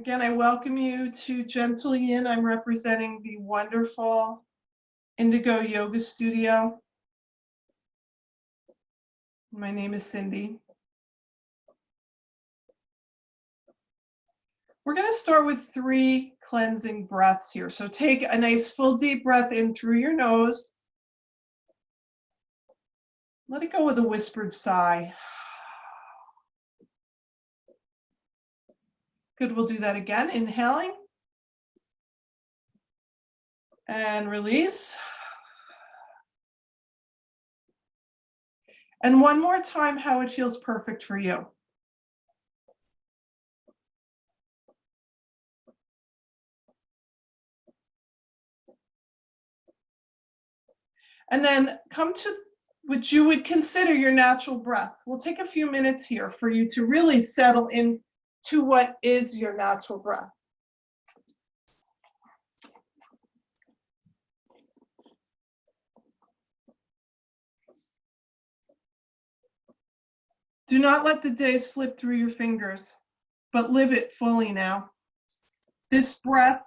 Again, I welcome you to Gentle Yin. I'm representing the wonderful Indigo Yoga Studio. My name is Cindy. We're going to start with 3 cleansing breaths here. So take a nice full deep breath in through your nose. Let it go with a whispered sigh. Good, we'll do that again. Inhaling and release. And one more time, how it feels perfect for you. And then come to what you would consider your natural breath. We'll take a few minutes here for you to really settle into what is your natural breath. Do not let the day slip through your fingers, but live it fully now. This breath,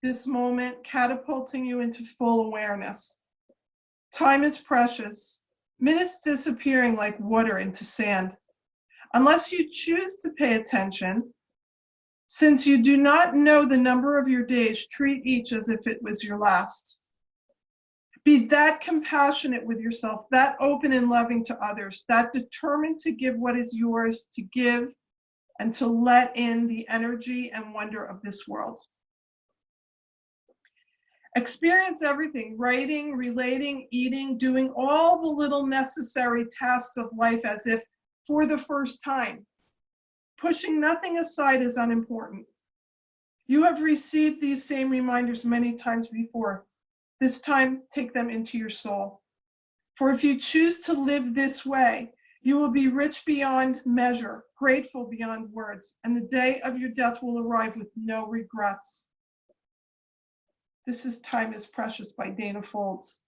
this moment, catapulting you into full awareness. Time is precious, minutes disappearing like water into sand. Unless you choose to pay attention, since you do not know the number of your days, treat each as if it was your last. Be that compassionate with yourself, that open and loving to others, that determined to give what is yours to give and to let in the energy and wonder of this world. Experience everything, writing, relating, eating, doing all the little necessary tasks of life as if for the first time, pushing nothing aside as unimportant. You have received these same reminders many times before. This time, take them into your soul. For if you choose to live this way, you will be rich beyond measure, grateful beyond words, and the day of your death will arrive with no regrets. This is Time is Precious by Dana Folds.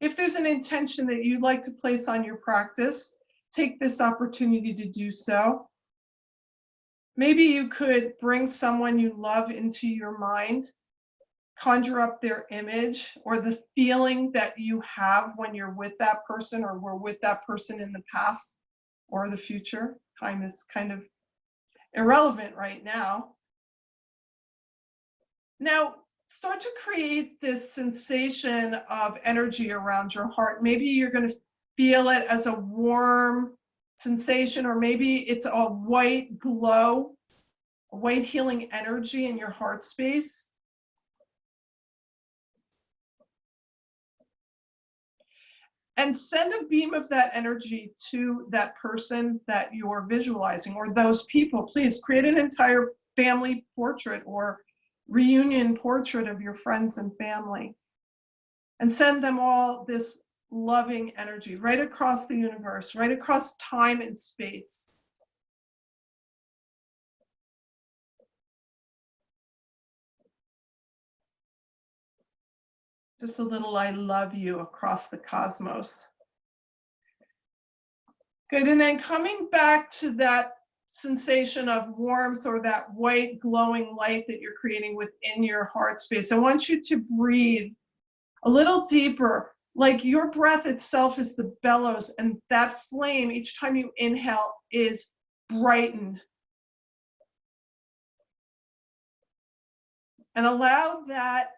If there's an intention that you'd like to place on your practice, take this opportunity to do so. Maybe you could bring someone you love into your mind, conjure up their image or the feeling that you have when you're with that person or were with that person in the past or the future. Time is kind of irrelevant right now. Now, start to create this sensation of energy around your heart. Maybe you're going to feel it as a warm sensation, or maybe it's a white glow, a white healing energy in your heart space. And send a beam of that energy to that person that you're visualizing, or those people. Please create an entire family portrait or reunion portrait of your friends and family, and send them all this loving energy right across the universe, right across time and space. Just a little I love you across the cosmos. Good, and then coming back to that sensation of warmth or that white glowing light that you're creating within your heart space. I want you to breathe a little deeper, like your breath itself is the bellows, and that flame, each time you inhale, is brightened. And allow that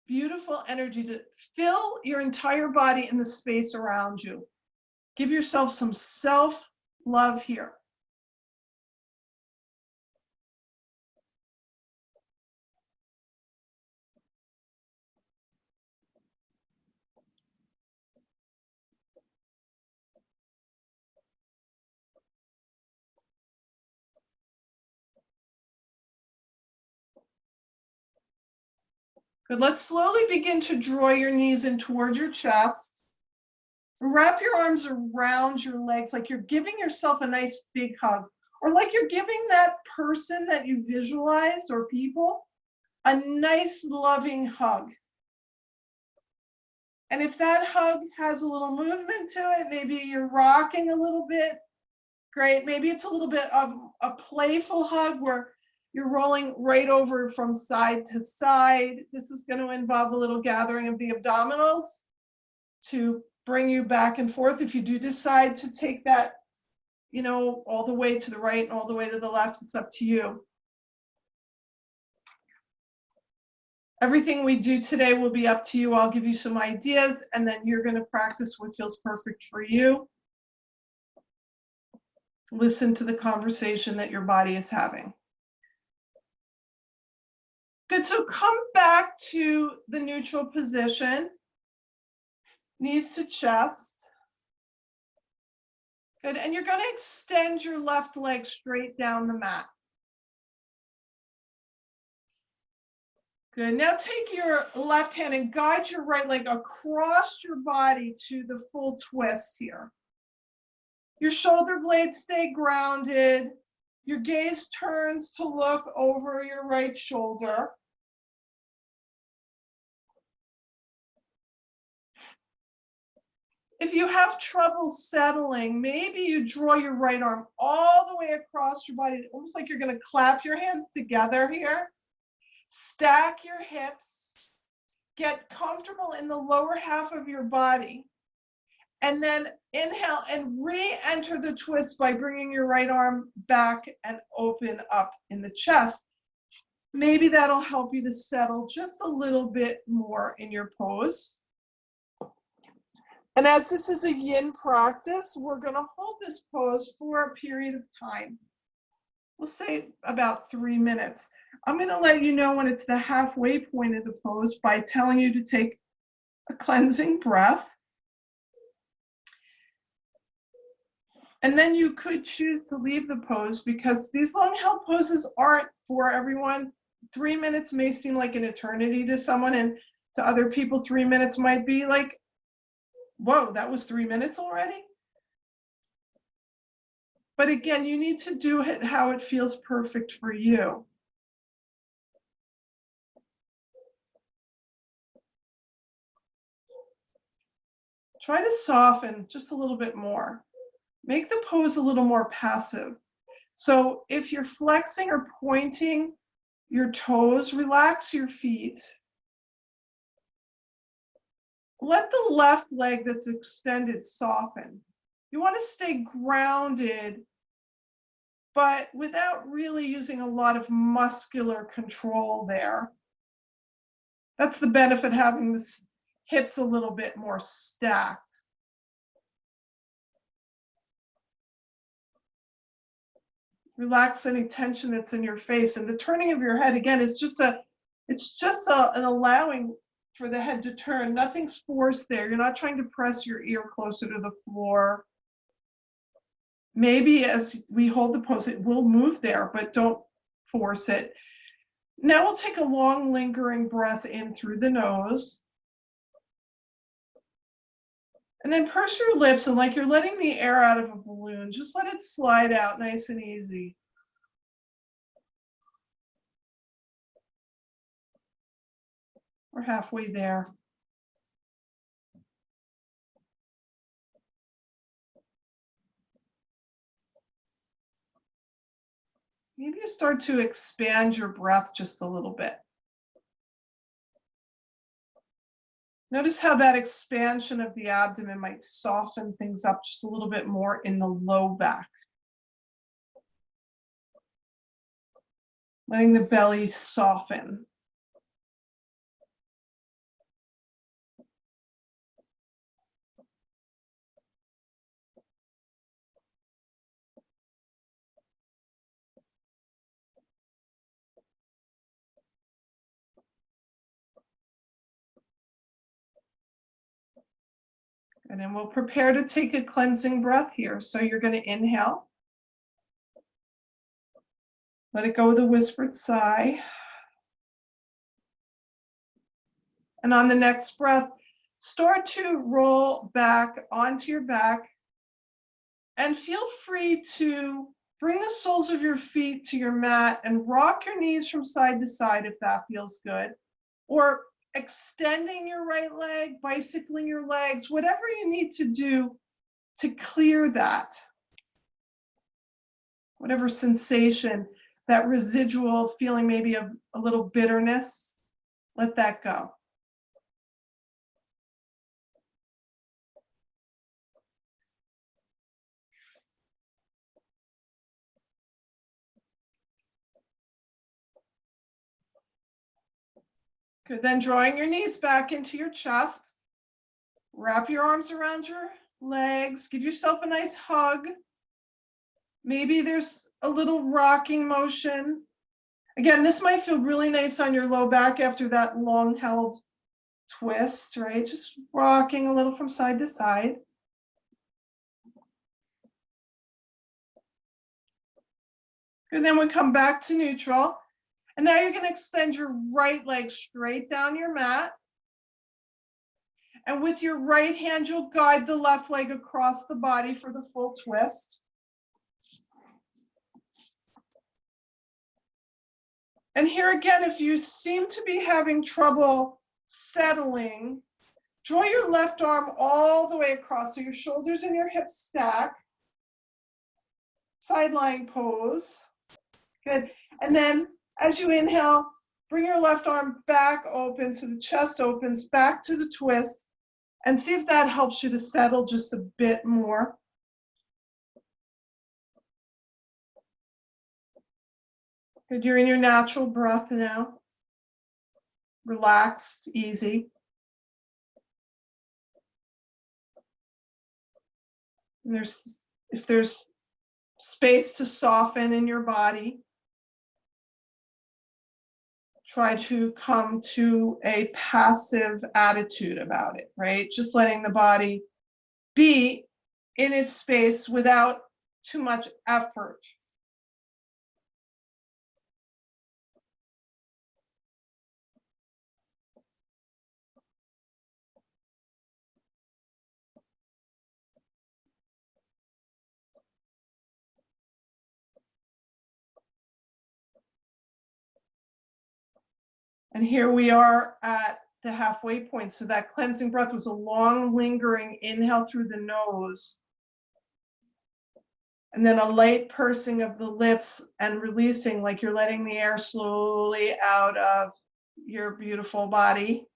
beautiful energy to fill your entire body and the space around you. Give yourself some self-love here. Good, let's slowly begin to draw your knees in towards your chest. Wrap your arms around your legs like you're giving yourself a nice big hug, or like you're giving that person that you visualize or people a nice loving hug. And if that hug has a little movement to it, maybe you're rocking a little bit, great. Maybe it's a little bit of a playful hug where you're rolling right over from side to side. This is going to involve a little gathering of the abdominals to bring you back and forth. If you do decide to take that, you know, all the way to the right and all the way to the left, it's up to you. Everything we do today will be up to you. I'll give you some ideas, and then you're going to practice what feels perfect for you. Listen to the conversation that your body is having. Good, so come back to the neutral position. Knees to chest. Good, and you're going to extend your left leg straight down the mat. Good, now take your left hand and guide your right leg across your body to the full twist here. Your shoulder blades stay grounded. Your gaze turns to look over your right shoulder. If you have trouble settling, maybe you draw your right arm all the way across your body, almost like you're going to clap your hands together here. Stack your hips. Get comfortable in the lower half of your body. And then inhale and re-enter the twist by bringing your right arm back and open up in the chest. Maybe that'll help you to settle just a little bit more in your pose. And as this is a yin practice, we're going to hold this pose for a period of time. We'll say about 3 minutes. I'm going to let you know when it's the halfway point of the pose by telling you to take a cleansing breath. And then you could choose to leave the pose because these long held poses aren't for everyone. 3 minutes may seem like an eternity to someone, and to other people, 3 minutes might be like, whoa, that was 3 minutes already? But again, you need to do it how it feels perfect for you. Try to soften just a little bit more. Make the pose a little more passive. So if you're flexing or pointing your toes, relax your feet. Let the left leg that's extended soften. You want to stay grounded, but without really using a lot of muscular control there. That's the benefit of having the hips a little bit more stacked. Relax any tension that's in your face, and the turning of your head again is just an allowing for the head to turn. Nothing's forced there. You're not trying to press your ear closer to the floor. Maybe as we hold the pose, it will move there, but don't force it. Now we'll take a long, lingering breath in through the nose. And then purse your lips, and like you're letting the air out of a balloon, just let it slide out nice and easy. We're halfway there. Maybe you start to expand your breath just a little bit. Notice how that expansion of the abdomen might soften things up just a little bit more in the low back. Letting the belly soften. And then we'll prepare to take a cleansing breath here. So you're going to inhale. Let it go with a whispered sigh. And on the next breath, start to roll back onto your back. And feel free to bring the soles of your feet to your mat and rock your knees from side to side if that feels good. Or extending your right leg, bicycling your legs, whatever you need to do to clear that, whatever sensation, that residual feeling maybe of a little bitterness, let that go. Good, then drawing your knees back into your chest, wrap your arms around your legs, give yourself a nice hug. Maybe there's a little rocking motion. Again, this might feel really nice on your low back after that long held twist, right? Just rocking a little from side to side. And then we come back to neutral. And now you're going to extend your right leg straight down your mat. And with your right hand, you'll guide the left leg across the body for the full twist. And here again, if you seem to be having trouble settling, draw your left arm all the way across so your shoulders and your hips stack. Side lying pose. Good. And then as you inhale, bring your left arm back open so the chest opens back to the twist, and see if that helps you to settle just a bit more. Good, you're in your natural breath now. Relaxed, easy. And if there's space to soften in your body, try to come to a passive attitude about it, right? Just letting the body be in its space without too much effort. And here we are at the halfway point. So that cleansing breath was a long, lingering inhale through the nose. And then a light pursing of the lips and releasing, like you're letting the air slowly out of your beautiful body.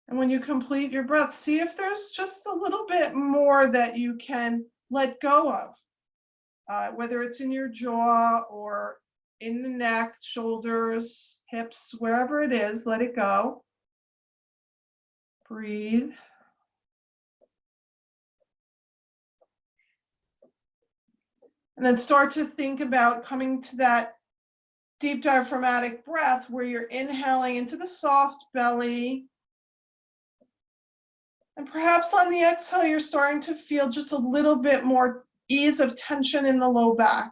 And when you complete your breath, see if there's just a little bit more that you can let go of, whether it's in your jaw or in the neck, shoulders, hips, wherever it is, let it go. Breathe. And then start to think about coming to that deep diaphragmatic breath where you're inhaling into the soft belly. And perhaps on the exhale, you're starting to feel just a little bit more ease of tension in the low back.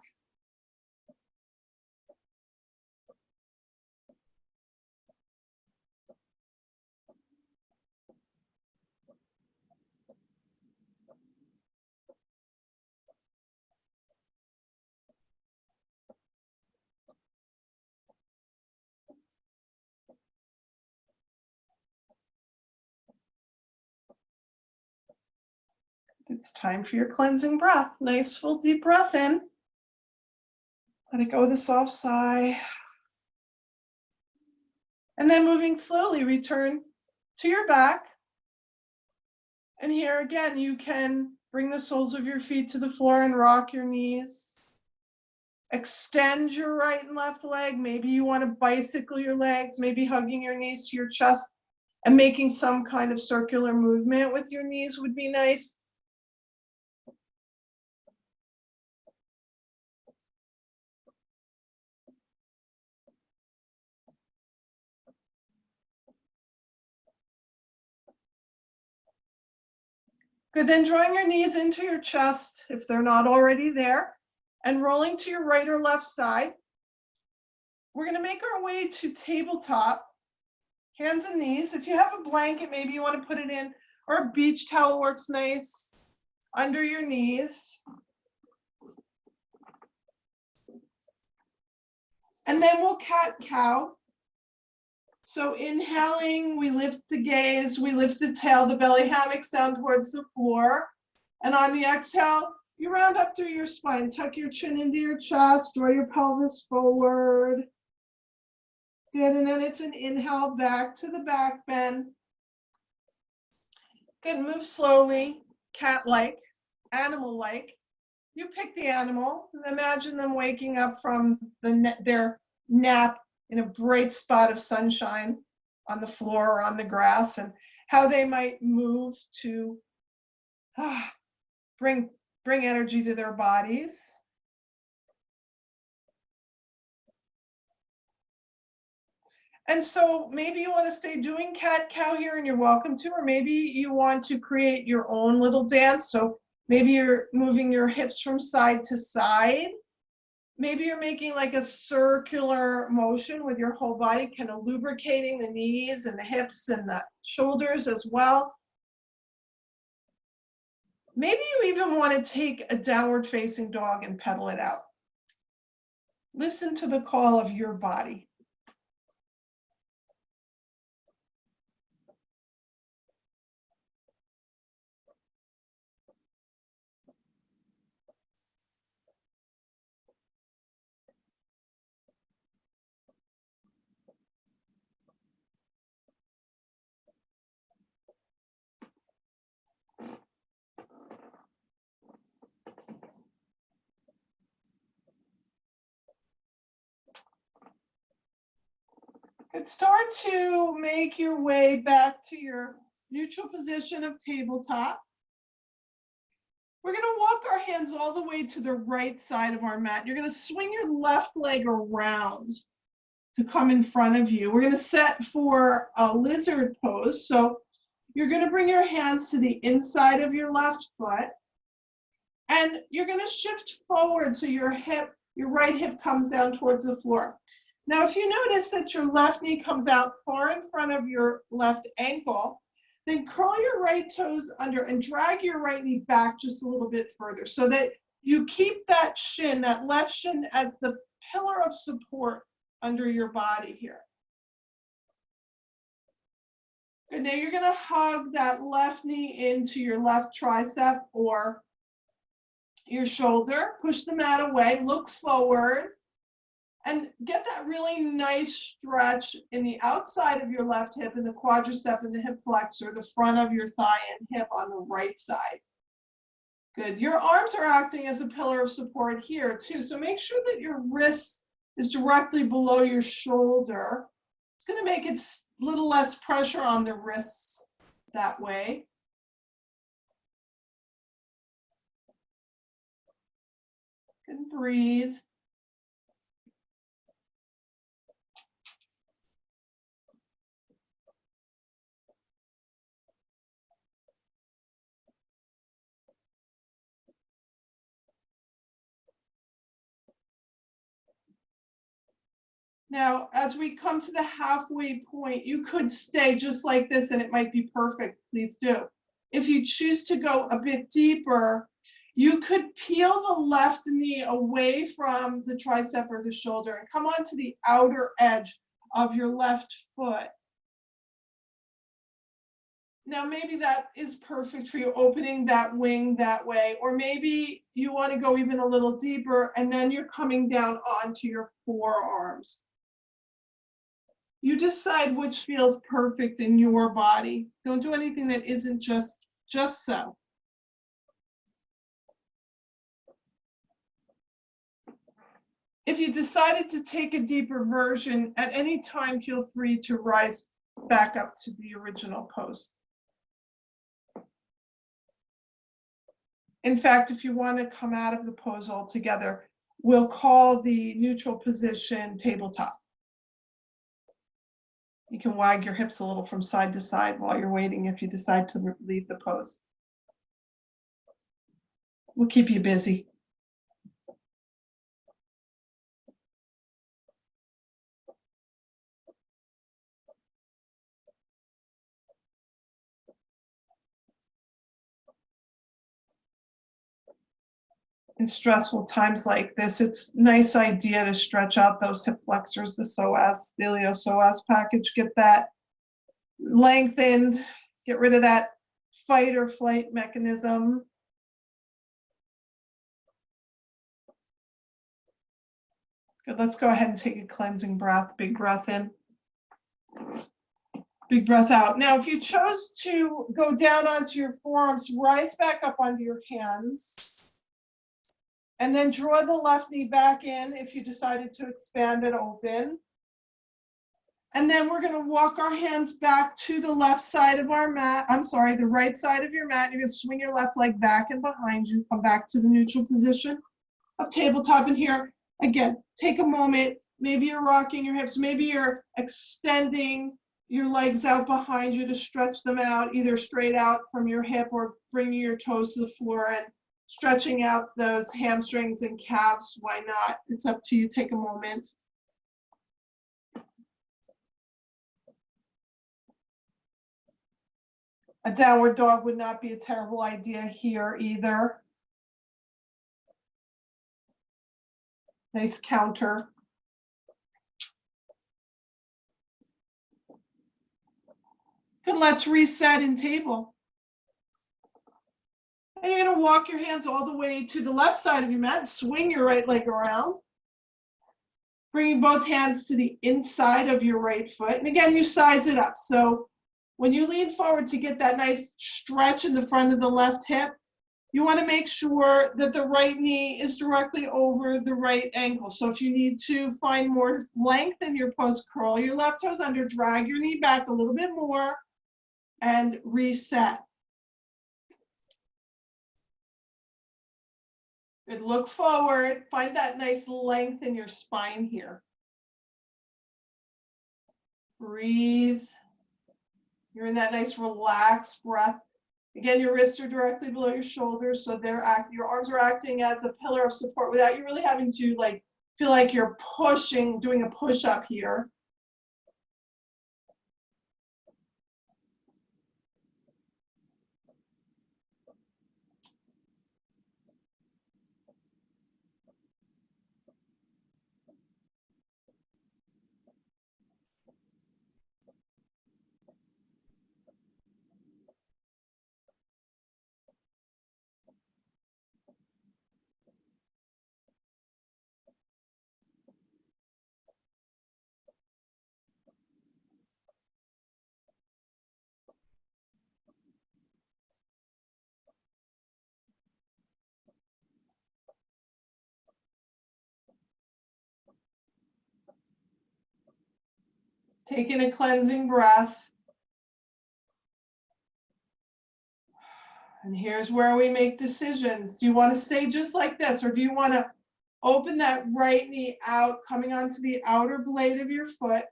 It's time for your cleansing breath. Nice full deep breath in. Let it go with a soft sigh. And then moving slowly, return to your back. And here again, you can bring the soles of your feet to the floor and rock your knees. Extend your right and left leg. Maybe you want to bicycle your legs, maybe hugging your knees to your chest and making some kind of circular movement with your knees would be nice. Good, then drawing your knees into your chest if they're not already there, and rolling to your right or left side. We're going to make our way to tabletop, hands and knees. If you have a blanket, maybe you want to put it in or a beach towel works nice under your knees. And then we'll cat-cow. So inhaling, we lift the gaze, we lift the tail, the belly hammocks down towards the floor. And on the exhale, you round up through your spine. Tuck your chin into your chest, draw your pelvis forward. Good, and then it's an inhale back to the back bend. Good, move slowly, cat-like, animal-like. You pick the animal. Imagine them waking up from their nap in a bright spot of sunshine on the floor or on the grass, and how they might move to bring energy to their bodies. And so maybe you want to stay doing cat-cow here, and you're welcome to, or maybe you want to create your own little dance. So maybe you're moving your hips from side to side. Maybe you're making like a circular motion with your whole body, kind of lubricating the knees and the hips and the shoulders as well. Maybe you even want to take a downward facing dog and pedal it out. Listen to the call of your body. And start to make your way back to your neutral position of tabletop. We're going to walk our hands all the way to the right side of our mat. You're going to swing your left leg around to come in front of you. We're going to set for a lizard pose. So you're going to bring your hands to the inside of your left foot, and you're going to shift forward so your right hip comes down towards the floor. Now, if you notice that your left knee comes out far in front of your left ankle, then curl your right toes under and drag your right knee back just a little bit further so that you keep that shin, that left shin, as the pillar of support under your body here. And now you're going to hug that left knee into your left tricep or your shoulder. Push the mat away, look forward, and get that really nice stretch in the outside of your left hip, in the quadricep and the hip flexor, the front of your thigh and hip on the right side. Good. Your arms are acting as a pillar of support here too. So make sure that your wrist is directly below your shoulder. It's going to make it a little less pressure on the wrists that way. And breathe. Now, as we come to the halfway point, you could stay just like this and it might be perfect. Please do. If you choose to go a bit deeper, you could peel the left knee away from the tricep or the shoulder and come onto the outer edge of your left foot. Now, maybe that is perfect for you, opening that wing that way, or maybe you want to go even a little deeper and then you're coming down onto your forearms. You decide which feels perfect in your body. Don't do anything that isn't just so. If you decided to take a deeper version, at any time, feel free to rise back up to the original pose. In fact, if you want to come out of the pose altogether, we'll call the neutral position tabletop. You can wag your hips a little from side to side while you're waiting if you decide to leave the pose. We'll keep you busy. in stressful times like this, it's a nice idea to stretch out those hip flexors, the psoas, the iliopsoas package, get that lengthened, get rid of that fight or flight mechanism. Good, let's go ahead and take a cleansing breath, big breath in. Big breath out. Now, if you chose to go down onto your forearms, rise back up onto your hands, and then draw the left knee back in if you decided to expand it open. And then we're going to walk our hands back to the left side of our mat. I'm sorry, the right side of your mat. You're going to swing your left leg back and behind you. Come back to the neutral position of tabletop. And here, again, take a moment. Maybe you're rocking your hips. Maybe you're extending your legs out behind you to stretch them out, either straight out from your hip or bringing your toes to the floor and stretching out those hamstrings and calves. Why not? It's up to you. Take a moment. A downward dog would not be a terrible idea here either. Nice counter. Good, let's reset in table. And you're going to walk your hands all the way to the left side of your mat, swing your right leg around, bringing both hands to the inside of your right foot. And again, you size it up. So when you lean forward to get that nice stretch in the front of the left hip, you want to make sure that the right knee is directly over the right ankle. So if you need to find more length in your post, curl your left toes under, drag your knee back a little bit more, and reset. Good, look forward, find that nice length in your spine here. Breathe. You're in that nice relaxed breath. Again, your wrists are directly below your shoulders, so your arms are acting as a pillar of support without you really having to feel like you're pushing, doing a push-up here. Taking a cleansing breath. And here's where we make decisions. Do you want to stay just like this, or do you want to open that right knee out, coming onto the outer blade of your foot,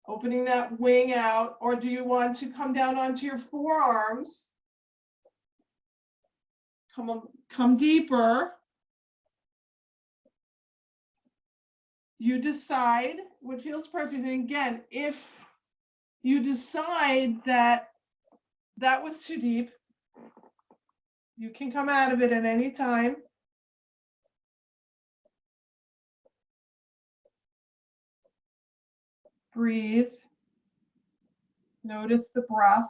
opening that wing out, or do you want to come down onto your forearms, come deeper? You decide what feels perfect. And again, if you decide that that was too deep, you can come out of it at any time. Breathe. Notice the breath.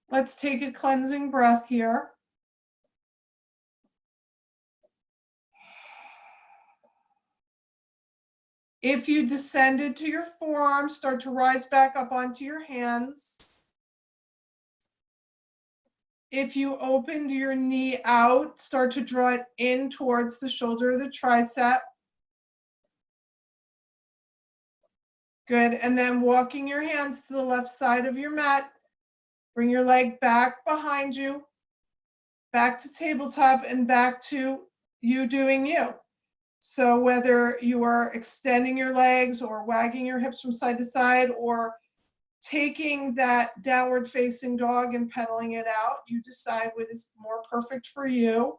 Let's take a cleansing breath here. If you descended to your forearms, start to rise back up onto your hands. If you opened your knee out, start to draw it in towards the shoulder or the tricep. Good. And then walking your hands to the left side of your mat, bring your leg back behind you, back to tabletop, and back to you doing you. So whether you are extending your legs or wagging your hips from side to side or taking that downward facing dog and pedaling it out, you decide what is more perfect for you.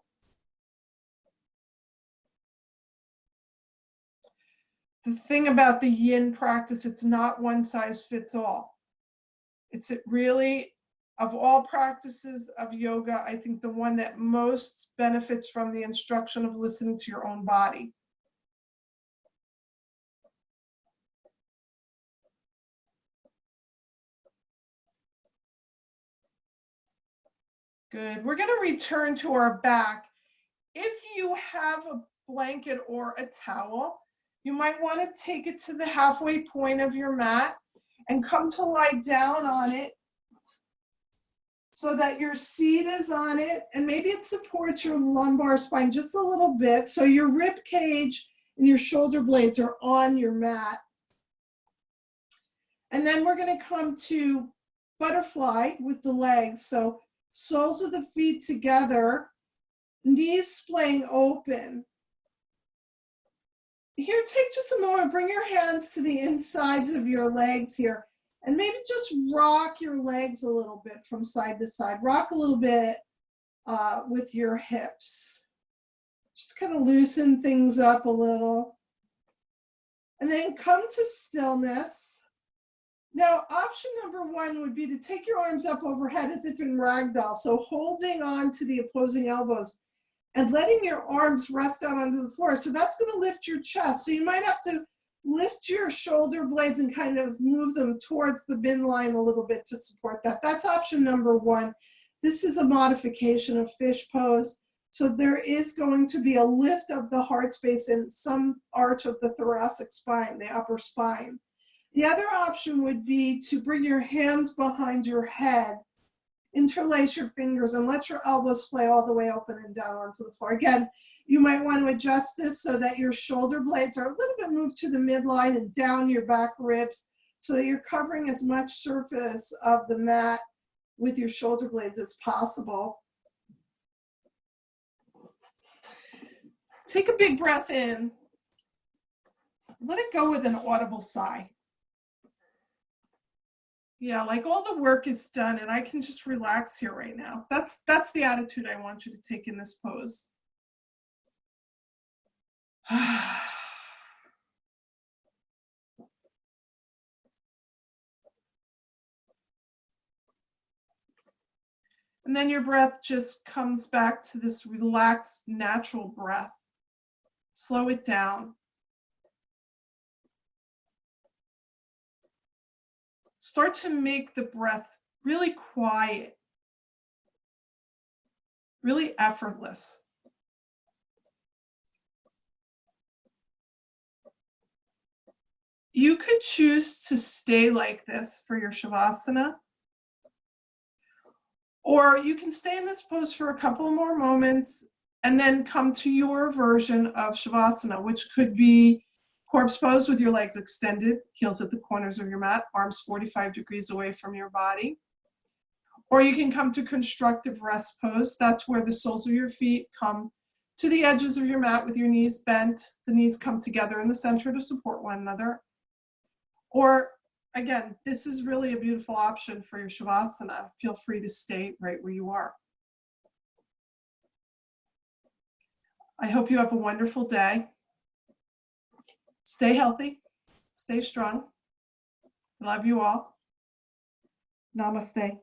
The thing about the yin practice, it's not one size fits all. It's really, of all practices of yoga, I think the one that most benefits from the instruction of listening to your own body. Good. We're going to return to our back. If you have a blanket or a towel, you might want to take it to the halfway point of your mat and come to lie down on it so that your seat is on it, and maybe it supports your lumbar spine just a little bit, so your rib cage and your shoulder blades are on your mat. And then we're going to come to butterfly with the legs. So soles of the feet together, knees splaying open. Here, take just a moment, bring your hands to the insides of your legs here, and maybe just rock your legs a little bit from side to side. Rock a little bit with your hips. Just kind of loosen things up a little. And then come to stillness. Now, option number one would be to take your arms up overhead as if in ragdoll. So holding on to the opposing elbows and letting your arms rest out onto the floor. So that's going to lift your chest. So you might have to lift your shoulder blades and kind of move them towards the bin line a little bit to support that. That's option number one. This is a modification of fish pose. So there is going to be a lift of the heart space and some arch of the thoracic spine, the upper spine. The other option would be to bring your hands behind your head, interlace your fingers, and let your elbows splay all the way open and down onto the floor. Again, you might want to adjust this so that your shoulder blades are a little bit moved to the midline and down your back ribs so that you're covering as much surface of the mat with your shoulder blades as possible. Take a big breath in. Let it go with an audible sigh. Yeah, like all the work is done and I can just relax here right now. That's the attitude I want you to take in this pose. And then your breath just comes back to this relaxed, natural breath. Slow it down. Start to make the breath really quiet, really effortless. You could choose to stay like this for your Shavasana, or you can stay in this pose for a couple more moments and then come to your version of Shavasana, which could be corpse pose with your legs extended, heels at the corners of your mat, arms 45 degrees away from your body. Or you can come to constructive rest pose. That's where the soles of your feet come to the edges of your mat with your knees bent. The knees come together in the center to support one another. Or again, this is really a beautiful option for your Shavasana. Feel free to stay right where you are. I hope you have a wonderful day. Stay healthy, stay strong. I love you all. Namaste.